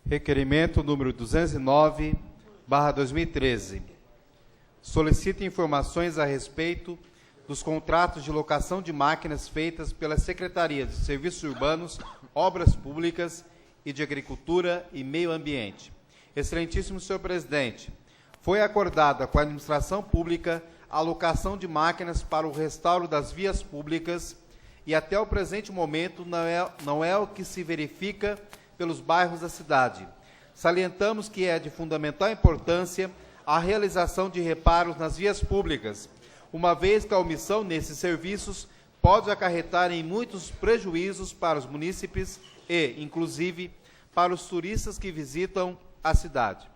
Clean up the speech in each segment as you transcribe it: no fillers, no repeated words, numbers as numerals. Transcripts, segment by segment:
Requerimento número 209/2013. Solicita informações a respeito dos contratos de locação de máquinas feitas pela Secretaria de Serviços Urbanos, Obras Públicas e de Agricultura e Meio Ambiente. Excelentíssimo senhor presidente, foi acordada com a administração pública a alocação de máquinas para o restauro das vias públicas e até o presente momento não é o que se verifica pelos bairros da cidade. Salientamos que é de fundamental importância a realização de reparos nas vias públicas, uma vez que a omissão nesses serviços pode acarretar em muitos prejuízos para os munícipes e, inclusive, para os turistas que visitam a cidade.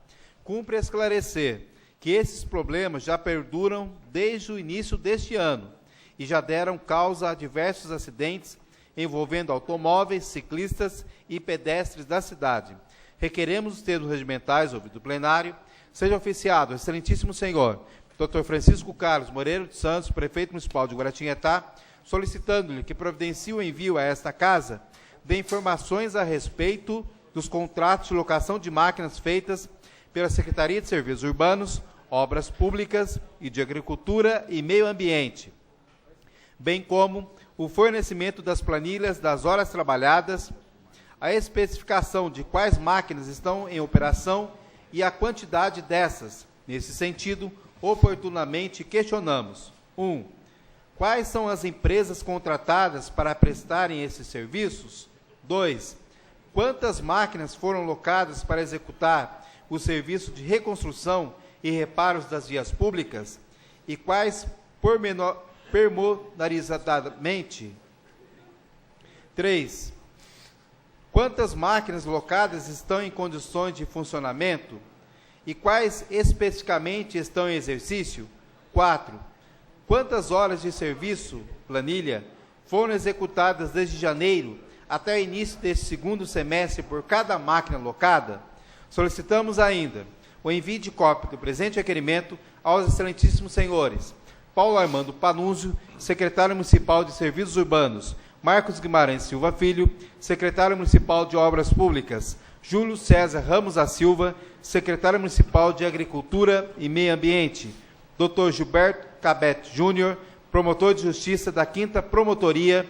Cumpre esclarecer que esses problemas já perduram desde o início deste ano e já deram causa a diversos acidentes envolvendo automóveis, ciclistas e pedestres da cidade. Requeremos os termos regimentais, ouvido do plenário, seja oficiado, excelentíssimo senhor, Dr. Francisco Carlos Moreira dos Santos, prefeito municipal de Guaratinguetá, solicitando-lhe que providencie o envio a esta casa de informações a respeito dos contratos de locação de máquinas feitas pela Secretaria de Serviços Urbanos, Obras Públicas e de Agricultura e Meio Ambiente, bem como o fornecimento das planilhas das horas trabalhadas, a especificação de quais máquinas estão em operação e a quantidade dessas. Nesse sentido, oportunamente questionamos: 1. Quais são as empresas contratadas para prestarem esses serviços? 2. Quantas máquinas foram locadas para executar o serviço de reconstrução e reparos das vias públicas? E quais pormenorizadamente? 3. Quantas máquinas locadas estão em condições de funcionamento? E quais especificamente estão em exercício? 4. Quantas horas de serviço, planilha, foram executadas desde janeiro até o início deste segundo semestre por cada máquina locada? Solicitamos ainda o envio de cópia do presente requerimento aos excelentíssimos senhores Paulo Armando Panunzio, secretário municipal de Serviços Urbanos, Marcos Guimarães Silva Filho, secretário municipal de Obras Públicas, Júlio César Ramos da Silva, secretário municipal de Agricultura e Meio Ambiente, Dr. Gilberto Cabete Júnior, promotor de Justiça da 5ª Promotoria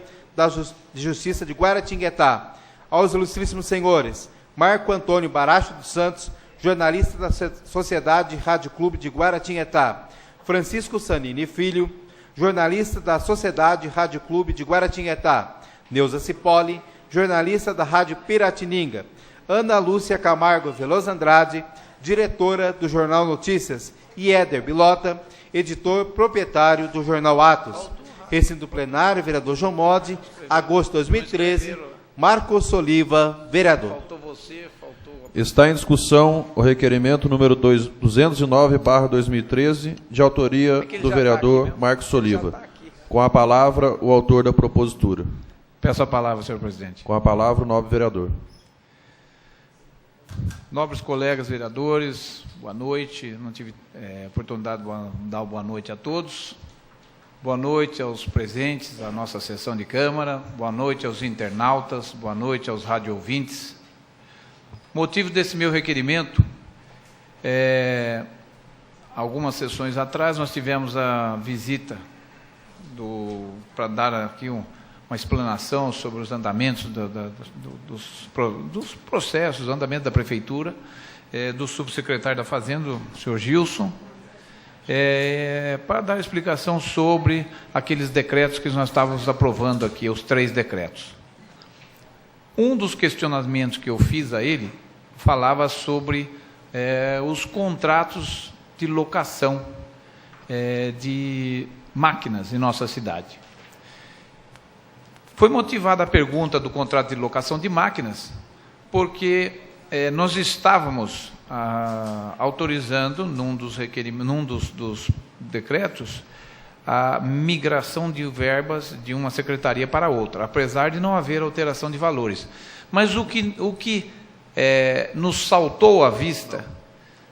de Justiça de Guaratinguetá, aos ilustríssimos senhores Marco Antônio Baracho dos Santos, jornalista da Sociedade Rádio Clube de Guaratinguetá, Francisco Sanini Filho, jornalista da Sociedade Rádio Clube de Guaratinguetá, Neuza Cipoli, jornalista da Rádio Piratininga, Ana Lúcia Camargo Veloso Andrade, diretora do Jornal Notícias, e Éder Bilota, editor proprietário do Jornal Atos. Recinto plenário, vereador João Modi, agosto de 2013, Marcos Soliva, vereador. Está em discussão o requerimento número 209/2013, de autoria do vereador Marcos Soliva. Com a palavra, o autor da propositura. Peço a palavra, senhor presidente. Com a palavra, o nobre vereador. Nobres colegas vereadores, boa noite. Não tive oportunidade de dar boa noite a todos. Boa noite aos presentes da nossa sessão de Câmara. Boa noite aos internautas. Boa noite aos radioouvintes. Motivo desse meu requerimento, algumas sessões atrás nós tivemos a visita para dar aqui uma explanação sobre os andamentos dos processos, o andamento da Prefeitura, do subsecretário da Fazenda, o senhor Gilson, para dar explicação sobre aqueles decretos que nós estávamos aprovando aqui, os 3 decretos. Um dos questionamentos que eu fiz a ele falava sobre os contratos de locação de máquinas em nossa cidade. Foi motivada a pergunta do contrato de locação de máquinas, porque nós estávamos autorizando, num dos decretos, a migração de verbas de uma secretaria para outra, apesar de não haver alteração de valores. Mas o que nos saltou à vista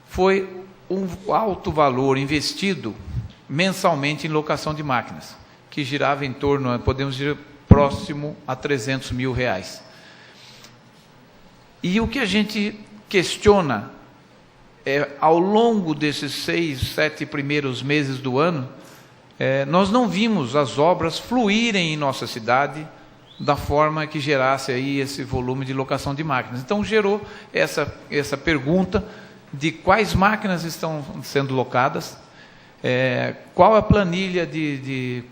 foi um alto valor investido mensalmente em locação de máquinas, que girava em torno, podemos dizer, próximo a R$300 mil. E o que a gente questiona, ao longo desses 6, 7 primeiros meses do ano, nós não vimos as obras fluírem em nossa cidade da forma que gerasse aí esse volume de locação de máquinas. Então, gerou essa pergunta de quais máquinas estão sendo locadas, qual a planilha de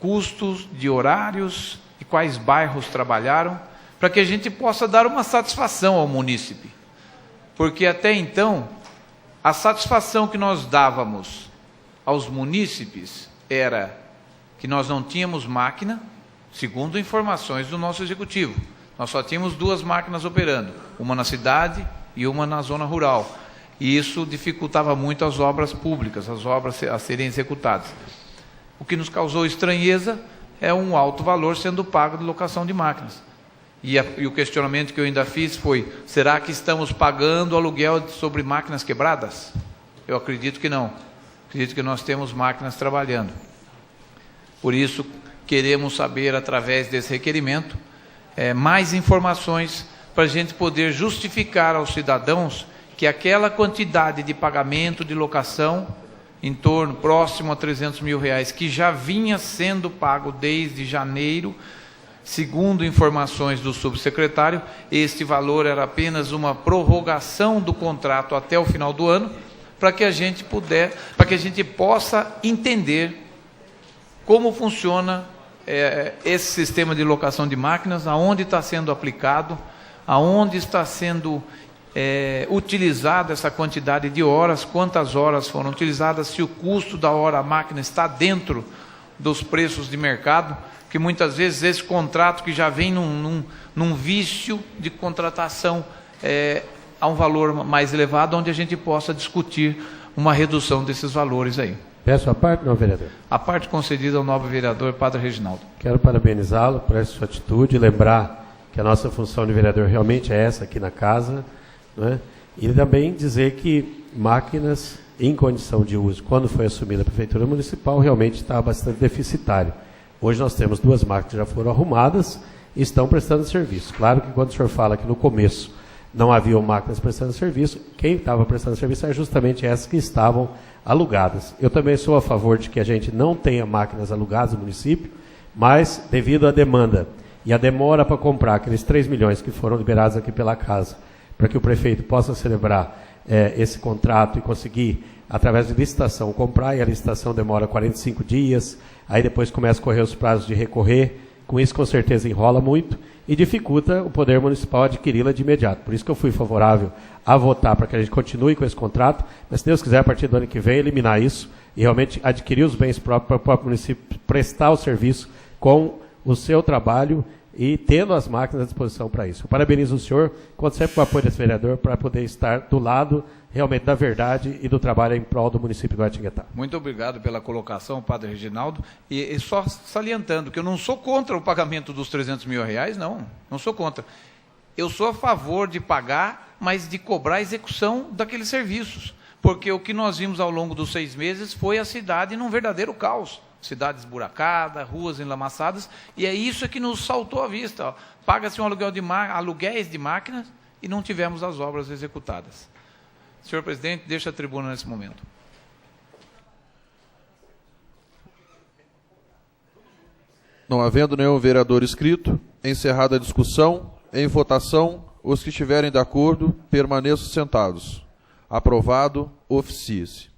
custos, de horários, e quais bairros trabalharam, para que a gente possa dar uma satisfação ao munícipe. Porque até então, a satisfação que nós dávamos aos munícipes era que nós não tínhamos máquina, segundo informações do nosso executivo. Nós só tínhamos 2 máquinas operando, uma na cidade e uma na zona rural. E isso dificultava muito as obras públicas, as obras a serem executadas. O que nos causou estranheza é um alto valor sendo pago de locação de máquinas. E o questionamento que eu ainda fiz foi, será que estamos pagando aluguel sobre máquinas quebradas? Eu acredito que não. Acredito que nós temos máquinas trabalhando. Por isso, queremos saber, através desse requerimento, mais informações para a gente poder justificar aos cidadãos que aquela quantidade de pagamento de locação, em torno, próximo a R$300 mil, que já vinha sendo pago desde janeiro, segundo informações do subsecretário, este valor era apenas uma prorrogação do contrato até o final do ano, para que a gente possa entender como funciona esse sistema de locação de máquinas, aonde está sendo aplicado, aonde está sendo utilizada essa quantidade de horas, quantas horas foram utilizadas, se o custo da hora a máquina está dentro dos preços de mercado, que muitas vezes esse contrato que já vem num vício de contratação a um valor mais elevado, onde a gente possa discutir uma redução desses valores aí. Peço a parte, não, vereador? A parte concedida ao nobre vereador Padre Reginaldo. Quero parabenizá-lo por essa sua atitude, lembrar que a nossa função de vereador realmente é essa aqui na casa, não é? E também dizer que máquinas em condição de uso, quando foi assumida a Prefeitura Municipal, realmente está bastante deficitário. Hoje nós temos 2 máquinas que já foram arrumadas e estão prestando serviço. Claro que quando o senhor fala que no começo não haviam máquinas prestando serviço, quem estava prestando serviço é justamente essas que estavam alugadas. Eu também sou a favor de que a gente não tenha máquinas alugadas no município, mas devido à demanda e a demora para comprar aqueles 3 milhões que foram liberados aqui pela casa, para que o prefeito possa celebrar esse contrato e conseguir, através de licitação, comprar, e a licitação demora 45 dias, aí depois começa a correr os prazos de recorrer, com isso com certeza enrola muito e dificulta o poder municipal adquiri-la de imediato. Por isso que eu fui favorável a votar para que a gente continue com esse contrato, mas se Deus quiser, a partir do ano que vem, eliminar isso e realmente adquirir os bens próprios para o próprio município prestar o serviço com o seu trabalho e tendo as máquinas à disposição para isso. Eu parabenizo o senhor, conto sempre com o apoio desse vereador para poder estar do lado realmente da verdade e do trabalho em prol do município de Guaratinguetá. Muito obrigado pela colocação, Padre Reginaldo, e só salientando que eu não sou contra o pagamento dos R$300 mil, não sou contra. Eu sou a favor de pagar, mas de cobrar a execução daqueles serviços, porque o que nós vimos ao longo dos 6 meses foi a cidade num verdadeiro caos. Cidade esburacada, ruas enlamaçadas, e é isso que nos saltou à vista. Paga-se um aluguéis de máquinas e não tivemos as obras executadas. Senhor presidente, deixa a tribuna nesse momento. Não havendo nenhum vereador inscrito, encerrada a discussão, em votação, os que estiverem de acordo, permaneçam sentados. Aprovado, oficie-se.